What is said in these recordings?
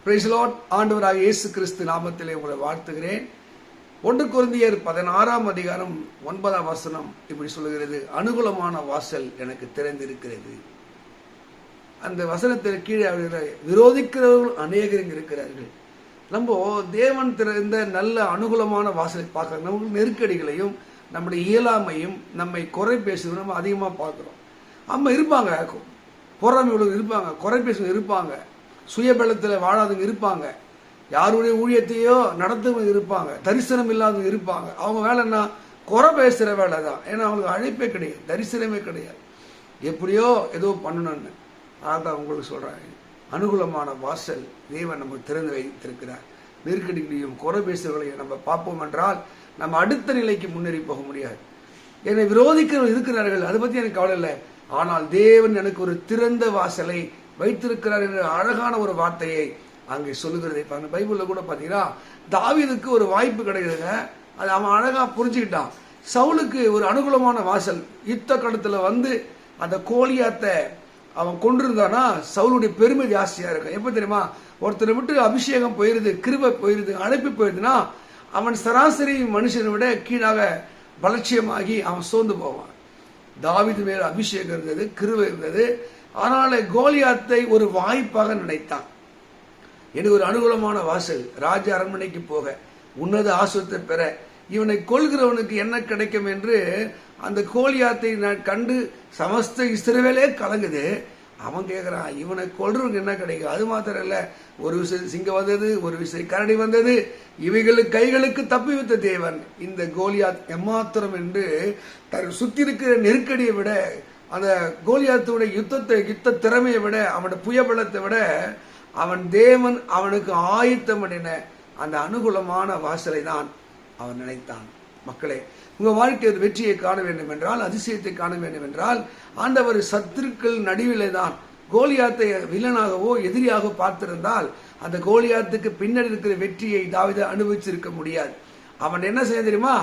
Praise the Lord. ஆண்டவராகிய இயேசு கிறிஸ்து நாமத்திலே உங்களை வாழ்த்துகிறேன். 1 கொரிந்தியர் 16 அதிகாரம் 9 இப்படி சொல்லுகிறது, அனுகூலமான வாசல் எனக்கு திறந்திருக்கிறது. அந்த வசனத்தில் கீழே விரோதிக்கிறவர்கள் அநேகர் இருக்கிறார்கள். நம்ம தேவன் திறந்த நல்ல அனுகூலமான வாசலை பார்க்கிறோம். நம்ம நெருக்கடிகளையும் நம்முடைய இயலாமையும் நம்மை குறை பேசுவதும் நம்ம அதிகமாக பார்க்குறோம். அம்மா இருப்பாங்க, பொறாமை உள்ளவங்க இருப்பாங்க, குறை பேசுவங்க இருப்பாங்க, சுயபலத்தில் வாழாதவங்க இருப்பாங்க, யாருடைய ஊழியத்தையோ நடத்துவங்க இருப்பாங்க, தரிசனம் இல்லாதவங்க இருப்பாங்க. அவங்க வேலைன்னா குறை பேசுகிற வேலை தான். ஏன்னா அவங்களுக்கு அழைப்பே கிடையாது, தரிசனமே கிடையாது, எப்படியோ ஏதோ பண்ணணும்னு. அதான் உங்களுக்கு சொல்கிறாங்க, அனுகூலமான வாசல் தேவன் நமக்கு திறந்து வைத்திருக்கிறார். நெருக்கடிகளையும் குறை பேசுகிறவர்களையும் நம்ம பார்ப்போம் என்றால் நம்ம அடுத்த நிலைக்கு முன்னேறி போக முடியாது. என்னை விரோதிக்கிறவர்கள் இருக்கிறார்கள், அதை பற்றி எனக்கு கவலை இல்லை. ஆனால் தேவன் எனக்கு ஒரு திறந்த வாசலை வைத்திருக்கிறார் என்ற அழகான ஒரு வார்த்தையை அங்கே சொல்லுகிறதை பாருங்க. பைபிள்ல கூட பார்த்தீங்கன்னா தாவீதுக்கு ஒரு வாய்ப்பு கிடைக்குதுங்க. அது அவன் அழகா புரிஞ்சுக்கிட்டான். சவுலுக்கு ஒரு அனுகூலமான வாசல், யுத்த கடத்துல வந்து அந்த கோலியாத்தை அவன் கொண்டிருந்தானா சவுளுடைய பெருமை ஜாஸ்தியா இருக்கும். எப்ப தெரியுமா, ஒருத்தரை விட்டு அபிஷேகம் போயிருது, கிருபை போயிருது, அழைப்பு போயிருதுன்னா அவன் சராசரி மனுஷனை விட கீழாக பலட்சியமாகி அவன் சோர்ந்து போவான். தாவீது மேல அபிஷேகம் இருந்தது, கிருபை இருந்தது. அதனால கோலியாத்தை ஒரு வாய்ப்பாக நினைத்தான். எனக்கு ஒரு அனுகூலமான வாசல், ராஜ அரண்மனைக்கு போக, உன்னத ஆசுவத்தை பெற, இவனை கொள்கிறவனுக்கு என்ன கிடைக்கும் என்று அந்த கோலியாத்தை நான் கண்டு சமஸ்த இஸ்ரவேலே கலங்குது. அவன் கேட்கிறான், இவனை கொள்றவனுக்கு என்ன கிடைக்கும்? அது மாத்திரம் இல்ல, ஒரு விசை சிங்கம் வந்தது, ஒரு விசை கரடி வந்தது, இவைகளுக்கு கைகளுக்கு தப்பி வைத்த தேவன் இந்த கோலியாத் எம்மாத்திரம் என்று தன் சுத்தி இருக்கிற நெருக்கடியை விட, அந்த கோலியாத்துடைய யுத்த திறமையை விட, அவனுடைய புயபலத்தை விட அவன் தேவன் அவனுக்கு ஆயத்தம் பண்ணின அந்த அனுகூலமான வாசலை தான் அவன் நினைத்தான். மக்களே, உங்க வாழ்க்கையில் வெற்றியை காண வேண்டும் என்றால், அதிசயத்தை காண வேண்டும் என்றால், ஆண்டவர் சத்துருக்கள் நடுவிலே தான் கோலியாத்தை வில்லனாகவோ எதிரியாக பார்த்திருந்தால் அந்த கோலியாத்துக்கு பின்னாடி இருக்கிற வெற்றியை தாவீது அனுபவிச்சிருக்க முடியாது. அவன் என்ன செய்ய தெரியுமா,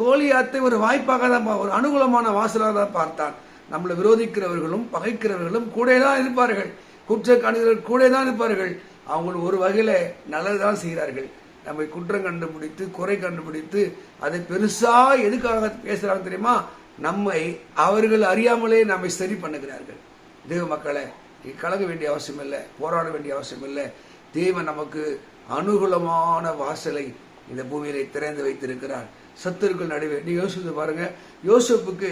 கோலியாத்தை ஒரு வாய்ப்பாக தான், ஒரு அனுகூலமான வாசலாக தான் பார்த்தான். நம்மளை விரோதிக்கிறவர்களும் பகைக்கிறவர்களும் கூட தான் இருப்பார்கள், குற்றக்காணிகள் கூட தான் இருப்பார்கள். அவங்க ஒரு வகையில நல்லதுதான் செய்கிறார்கள். நம்மை குற்றம் கண்டுபிடித்து குறை கண்டுபிடித்து அதை பெருசா எதுக்காக பேசுறாங்க தெரியுமா, நம்மை அவர்கள் அறியாமலே நம்மை சரி பண்ணுகிறார்கள். தேவ மக்களை, கலங்க வேண்டிய அவசியம் இல்லை, போராட வேண்டிய அவசியம் இல்லை. தேவன் நமக்கு அனுகூலமான வாசலை இந்த பூமியிலே திறந்து வைத்திருக்கிறார். சத்துருக்கள் நடுவே நீ யோசித்து பாருங்க. யோசேப்புக்கு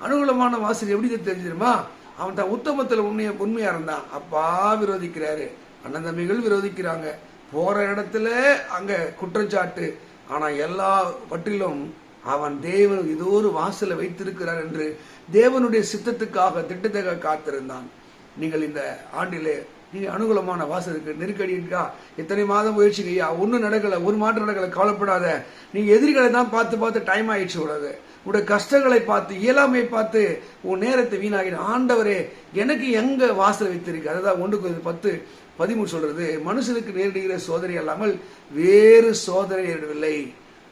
அனுகூலமான வாசல் எப்படி தெரிஞ்சிருமா, அவன் தான் உத்தமத்தில் உண்மையா இருந்தான். அப்பா விரோதிக்கிறாரு, அண்ணன் தம்பிகள் விரோதிக்கிறாங்க, போற இடத்துல அங்க குற்றச்சாட்டு. ஆனா எல்லா பற்றிலும் அவன் தேவன் ஏதோ ஒரு வாசலை வைத்திருக்கிறார் என்று தேவனுடைய சித்தத்துக்காக திட்டத்துக்காக காத்திருந்தான். நீங்கள் இந்த ஆண்டிலே நீங்க அனுகூலமான வாசலுக்கு நெருக்கடி இருக்கா, எத்தனை மாதம் முயற்சி ஐயா, ஒன்னும் நடக்கல, ஒரு மாற்றம் நடக்கல, கவலைப்படாத. நீங்க எதிரிகளை தான் பார்த்து டைம் ஆயிடுச்சு. உலக உடைய கஷ்டங்களை பார்த்து, இயலாமையை பார்த்து உன் நேரத்தை வீணாகின. ஆண்டவரே எனக்கு எங்க வாசல் வைத்திருக்கு. அதுதான் 1 கொரிந்தியர் 10:13 சொல்றது, மனுஷனுக்கு நேரிடுகிற சோதனை அல்லாமல் வேறு சோதனை நேரிடவில்லை,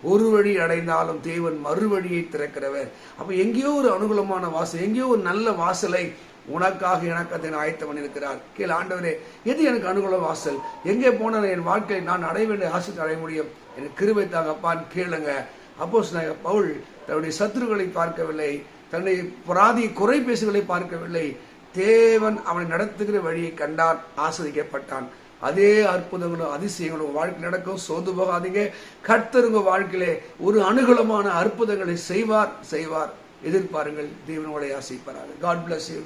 ஒரு வழி அடைந்தாலும் தேவன் மறுவழியை திறக்கிறவர். அப்ப எங்கேயோ ஒரு அனுகூலமான வாசல், எங்கேயோ ஒரு நல்ல வாசலை உனக்காக எனக்கு அதை ஆயத்தம் பண்ணியிருக்கிறார். கீழே ஆண்டவரே, எது எனக்கு அனுகூல வாசல், எங்கே போன என் வாழ்க்கையை நான் அடைய வேண்டிய ஆசை அடைய முடியும், எனக்கு கிருபை தாங்கப்பான்னு கேளுங்க. அப்போஸ்தலனாகிய பவுல் தன்னுடைய சத்துருக்களை பார்க்கவில்லை, தன்னுடைய பராதி குறை பேசுகளை பார்க்கவில்லை. தேவன் அவனை நடத்துகிற வழியை கண்டான், ஆஸ்வதிக்கப்பட்டான். அதே அற்புதங்களும் அதிசயங்களும் வாழ்க்கை நடக்கும். சோர்ந்து போகாதீங்க. கர்த்தர் உங்க வாழ்க்கையிலே ஒரு அனுகூலமான அற்புதங்களை செய்வார். எதிர்பாருங்கள். தேவனுடைய ஆசைப்படாது. God bless you.